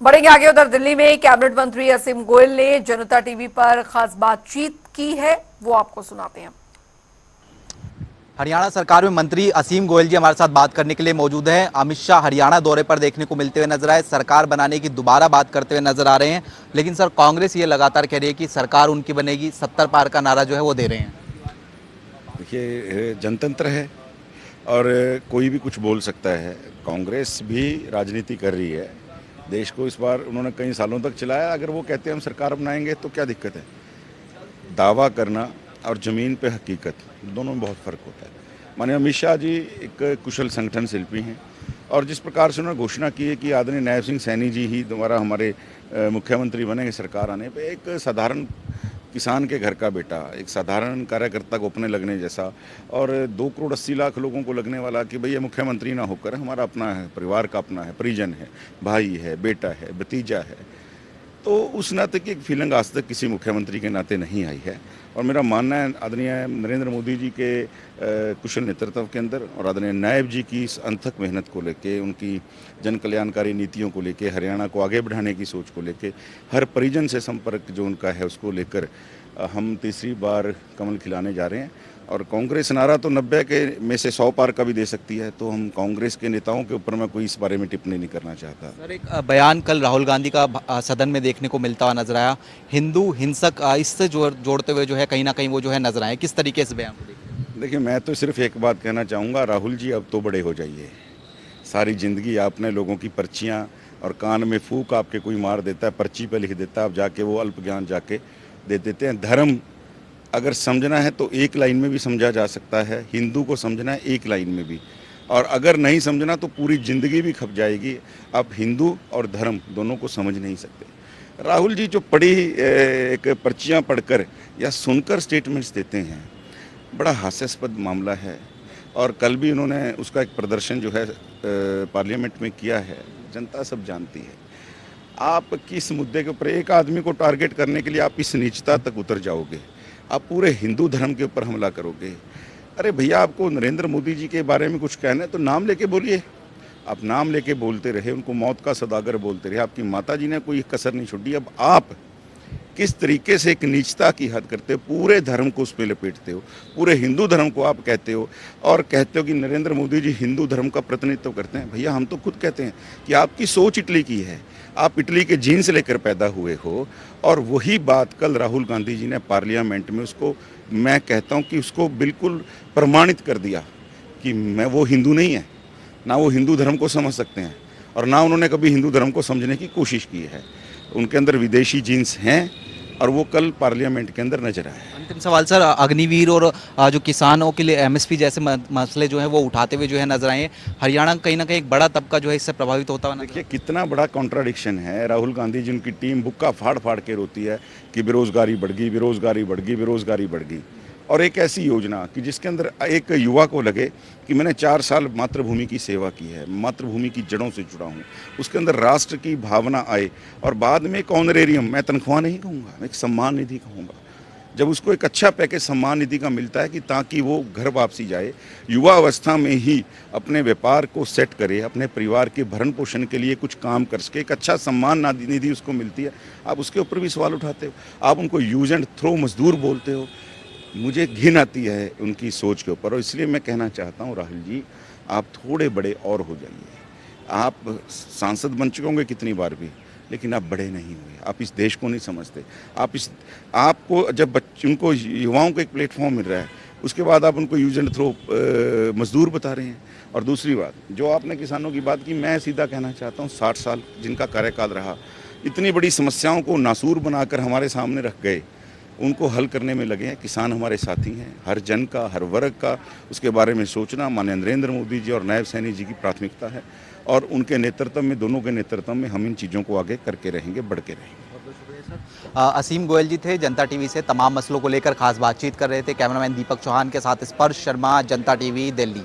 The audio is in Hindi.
बढ़ेंगे आगे। उधर दिल्ली में कैबिनेट मंत्री असीम गोयल ने जनता टीवी पर खास बातचीत की है, वो आपको सुनाते हैं। हरियाणा सरकार में मंत्री असीम गोयल जी हमारे साथ बात करने के लिए मौजूद हैं। अमित शाह हरियाणा दौरे पर देखने को मिलते हुए नजर आए, सरकार बनाने की दोबारा बात करते हुए नजर आ रहे हैं। लेकिन सर, कांग्रेस ये लगातार कह रही है कि सरकार उनकी बनेगी, 70 पार का नारा जो है वो दे रहे हैं। देखिए, जनतंत्र है और कोई भी कुछ बोल सकता है। कांग्रेस भी राजनीति कर रही है। देश को इस बार उन्होंने कई सालों तक चलाया। अगर वो कहते हैं हम सरकार बनाएंगे तो क्या दिक्कत है? दावा करना और ज़मीन पे हकीकत, दोनों में बहुत फ़र्क होता है। माननीय अमित शाह जी एक कुशल संगठन शिल्पी हैं और जिस प्रकार से उन्होंने घोषणा की है कि आदरणीय नायब सिंह सैनी जी ही दोबारा हमारे मुख्यमंत्री बनेंगे सरकार आने पे, एक साधारण किसान के घर का बेटा, एक साधारण कार्यकर्ता को अपने लगने जैसा और 2,80,00,000 लोगों को लगने वाला कि भैया मुख्यमंत्री ना होकर हमारा अपना है, परिवार का अपना है, परिजन है, भाई है, बेटा है, भतीजा है, तो उस नाते की एक फीलिंग आज तक किसी मुख्यमंत्री के नाते नहीं आई है। और मेरा मानना है आदरणीय नरेंद्र मोदी जी के कुशल नेतृत्व के अंदर और आदरणीय नायब जी की इस अनथक मेहनत को लेके, उनकी जन कल्याणकारी नीतियों को लेके, हरियाणा को आगे बढ़ाने की सोच को लेके, हर परिजन से संपर्क जो उनका है उसको लेकर हम तीसरी बार कमल खिलाने जा रहे हैं। और कांग्रेस नारा तो 90 के में से 100 पार का भी दे सकती है, तो हम कांग्रेस के नेताओं के ऊपर मैं कोई इस बारे में टिप्पणी नहीं करना चाहता। सर, एक बयान कल राहुल गांधी का सदन में देखने को मिलता हुआ नजर आया, हिंदू हिंसक, इससे जोड़ते हुए जो है कहीं ना कहीं वो जो है नजर आए। किस तरीके से बयान को देखते? देखिए, मैं तो सिर्फ एक बात कहना चाहूँगा, राहुल जी अब तो बड़े हो जाइए। सारी ज़िंदगी आपने लोगों की पर्चियाँ और कान में फूंक आपके कोई मार देता है, पर्ची पे लिख देता है, आप जाके वो अल्प ज्ञान जाके दे देते हैं। धर्म अगर समझना है तो एक लाइन में भी समझा जा सकता है, हिंदू को समझना है एक लाइन में भी, और अगर नहीं समझना तो पूरी ज़िंदगी भी खप जाएगी। आप हिंदू और धर्म दोनों को समझ नहीं सकते। राहुल जी जो पढ़ी एक पर्चियाँ पढ़कर या सुनकर स्टेटमेंट्स देते हैं, बड़ा हास्यास्पद मामला है। और कल भी उन्होंने उसका एक प्रदर्शन जो है पार्लियामेंट में किया है, जनता सब जानती है। आप किस मुद्दे के ऊपर एक आदमी को टारगेट करने के लिए आप इस नीचता तक उतर जाओगे? आप पूरे हिंदू धर्म के ऊपर हमला करोगे? अरे भैया, आपको नरेंद्र मोदी जी के बारे में कुछ कहना है तो नाम लेके बोलिए। आप नाम लेके बोलते रहे, उनको मौत का सौदागर बोलते रहे, आपकी माता जी ने कोई कसर नहीं छोड़ी। अब आप किस तरीके से एक नीचता की हद करते हो, पूरे धर्म को उसमें लपेटते हो, पूरे हिंदू धर्म को आप कहते हो और कहते हो कि नरेंद्र मोदी जी हिंदू धर्म का प्रतिनिधित्व करते हैं। भैया, हम तो खुद कहते हैं कि आपकी सोच इटली की है, आप इटली के जीन से लेकर पैदा हुए हो। और वही बात कल राहुल गांधी जी ने पार्लियामेंट में उसको, मैं कहता हूँ कि उसको बिल्कुल प्रमाणित कर दिया कि मैं वो हिंदू नहीं है, ना वो हिंदू धर्म को समझ सकते हैं और ना उन्होंने कभी हिंदू धर्म को समझने की कोशिश की है। उनके अंदर विदेशी जीन्स हैं और वो कल पार्लियामेंट के अंदर नजर आए। अंतिम सवाल सर, अग्निवीर और जो किसानों के लिए एमएसपी जैसे मसले जो हैं वो उठाते हुए जो है नजर आए हैं। हरियाणा कहीं ना कहीं एक बड़ा तबका जो है इससे प्रभावित होता हुआ। देखिए, कितना बड़ा कॉन्ट्राडिक्शन है। राहुल गांधी जी, उनकी टीम बुक्का फाड़ फाड़ के रोती है कि बेरोजगारी बढ़ गई, बेरोजगारी बढ़ गई, बेरोजगारी बढ़ गई। और एक ऐसी योजना कि जिसके अंदर एक युवा को लगे कि मैंने 4 साल मातृभूमि की सेवा की है, मातृभूमि की जड़ों से जुड़ा हूँ, उसके अंदर राष्ट्र की भावना आए और बाद में एक ऑनरेरियम, मैं तनख्वाह नहीं कहूँगा, मैं एक सम्मान निधि कहूँगा, जब उसको एक अच्छा पैकेज सम्मान निधि का मिलता है कि ताकि वो घर वापसी जाए, युवा अवस्था में ही अपने व्यापार को सेट करे, अपने परिवार के भरण पोषण के लिए कुछ काम कर सके, एक अच्छा सम्मान निधि उसको मिलती है, आप उसके ऊपर भी सवाल उठाते हो। आप उनको यूज एंड थ्रो मजदूर बोलते हो। मुझे घिन आती है उनकी सोच के ऊपर और इसलिए मैं कहना चाहता हूँ, राहुल जी, आप थोड़े बड़े और हो जाइए। आप सांसद बन चुके होंगे कितनी बार भी, लेकिन आप बड़े नहीं हुए, आप इस देश को नहीं समझते। आपको जब उनको युवाओं को एक प्लेटफॉर्म मिल रहा है, उसके बाद आप उनको यूज एंड थ्रो मजदूर बता रहे हैं। और दूसरी बात, जो आपने किसानों की बात की, मैं सीधा कहना चाहता हूँ, 60 साल जिनका कार्यकाल रहा, इतनी बड़ी समस्याओं को नासूर बनाकर हमारे सामने रख गए, उनको हल करने में लगे हैं। किसान हमारे साथी हैं, हर जन का, हर वर्ग का उसके बारे में सोचना माननीय नरेंद्र मोदी जी और नायब सैनी जी की प्राथमिकता है और उनके नेतृत्व में, दोनों के नेतृत्व में हम इन चीज़ों को आगे करके रहेंगे, बढ़ के रहेंगे। असीम गोयल जी थे, जनता टीवी से तमाम मसलों को लेकर खास बातचीत कर रहे थे। कैमरामैन दीपक चौहान के साथ स्पर्श शर्मा, जनता टीवी, दिल्ली।